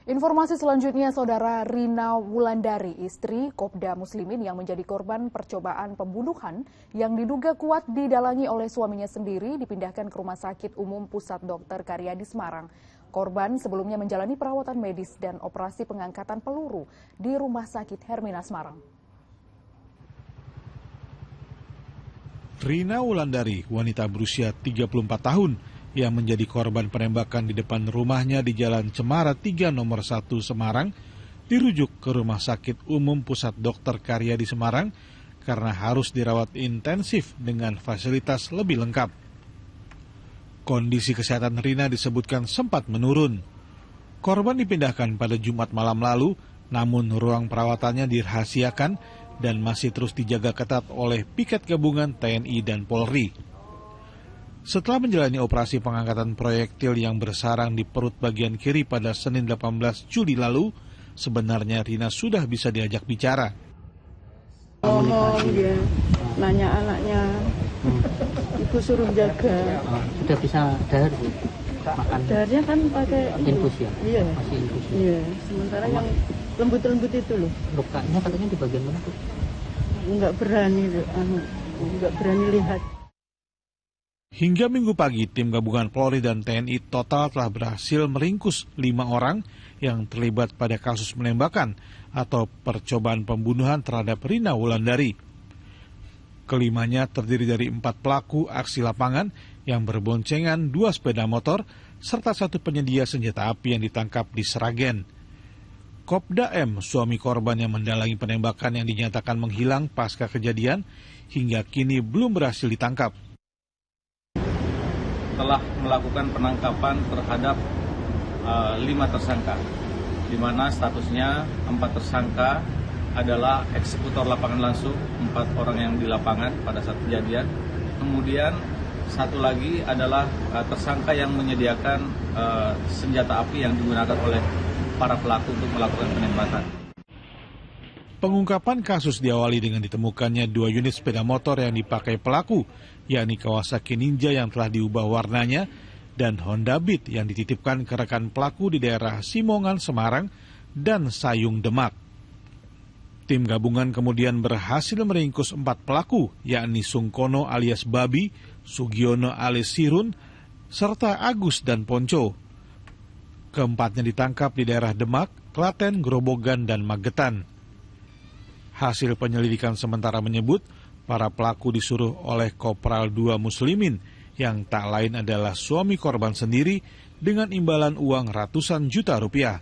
Informasi selanjutnya, Saudara Rina Wulandari, istri Kopda Muslimin yang menjadi korban percobaan pembunuhan yang diduga kuat didalangi oleh suaminya sendiri, dipindahkan ke Rumah Sakit Umum Pusat Dr. Karyadi Semarang. Korban sebelumnya menjalani perawatan medis dan operasi pengangkatan peluru di Rumah Sakit Hermina Semarang. Rina Wulandari, wanita berusia 34 tahun, yang menjadi korban penembakan di depan rumahnya di Jalan Cemara 3 nomor 1 Semarang, dirujuk ke Rumah Sakit Umum Pusat Dr. Karyadi Semarang karena harus dirawat intensif dengan fasilitas lebih lengkap. Kondisi kesehatan Rina disebutkan sempat menurun. Korban dipindahkan pada Jumat malam lalu, namun ruang perawatannya dirahasiakan dan masih terus dijaga ketat oleh piket gabungan TNI dan Polri. Setelah menjalani operasi pengangkatan proyektil yang bersarang di perut bagian kiri pada Senin 18 Juli lalu, sebenarnya Rina sudah bisa diajak bicara. Ngomong dia, nanya anaknya, ibu suruh jaga. Sudah bisa dahar, Bu? Makan. Daharnya kan pakai infus ya? Iya. Masih infus. Iya, sementara yang lembut-lembut itu loh. Lukanya katanya di bagian mana, Bu? Enggak berani lihat. Hingga Minggu pagi, tim gabungan Polri dan TNI total telah berhasil meringkus 5 orang yang terlibat pada kasus penembakan atau percobaan pembunuhan terhadap Rina Wulandari. Kelimanya terdiri dari 4 pelaku aksi lapangan yang berboncengan 2 sepeda motor serta 1 penyedia senjata api yang ditangkap di Sragen. Kopda M, suami korban yang mendalangi penembakan yang dinyatakan menghilang pasca kejadian, hingga kini belum berhasil ditangkap. Telah melakukan penangkapan terhadap 5 tersangka, di mana statusnya 4 tersangka adalah eksekutor lapangan langsung, 4 orang yang di lapangan pada saat kejadian. Kemudian 1 lagi adalah tersangka yang menyediakan senjata api yang digunakan oleh para pelaku untuk melakukan penembakan. Pengungkapan kasus diawali dengan ditemukannya 2 unit sepeda motor yang dipakai pelaku, yakni Kawasaki Ninja yang telah diubah warnanya dan Honda Beat yang dititipkan ke rekan pelaku di daerah Simongan, Semarang dan Sayung, Demak. Tim gabungan kemudian berhasil meringkus 4 pelaku, yakni Sungkono alias Babi, Sugiono alias Sirun, serta Agus dan Ponco. Keempatnya ditangkap di daerah Demak, Klaten, Grobogan, dan Magetan. Hasil penyelidikan sementara menyebut para pelaku disuruh oleh Kopral 2 Muslimin yang tak lain adalah suami korban sendiri dengan imbalan uang ratusan juta rupiah.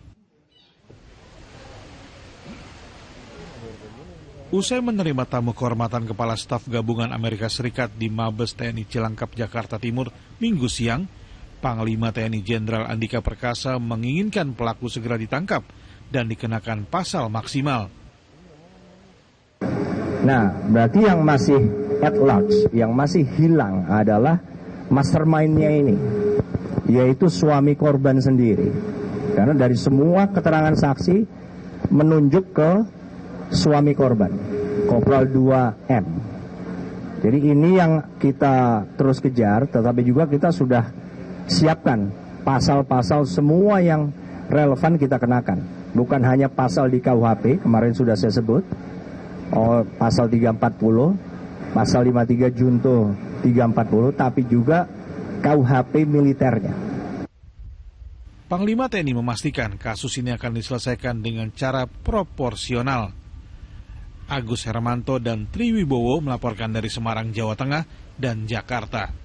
Usai menerima tamu kehormatan Kepala Staf Gabungan Amerika Serikat di Mabes TNI Cilangkap, Jakarta Timur, Minggu siang, Panglima TNI Jenderal Andika Perkasa menginginkan pelaku segera ditangkap dan dikenakan pasal maksimal. Nah, berarti yang masih at large, yang masih hilang adalah mastermind-nya ini, yaitu suami korban sendiri. Karena dari semua keterangan saksi menunjuk ke suami korban, Kopral 2M. Jadi ini yang kita terus kejar, tetapi juga kita sudah siapkan pasal-pasal semua yang relevan kita kenakan. Bukan hanya pasal di KUHP, kemarin sudah saya sebut, pasal 340, pasal 53 Junto 340, tapi juga KUHP militernya. Panglima TNI memastikan kasus ini akan diselesaikan dengan cara proporsional. Agus Hermanto dan Triwibowo melaporkan dari Semarang, Jawa Tengah dan Jakarta.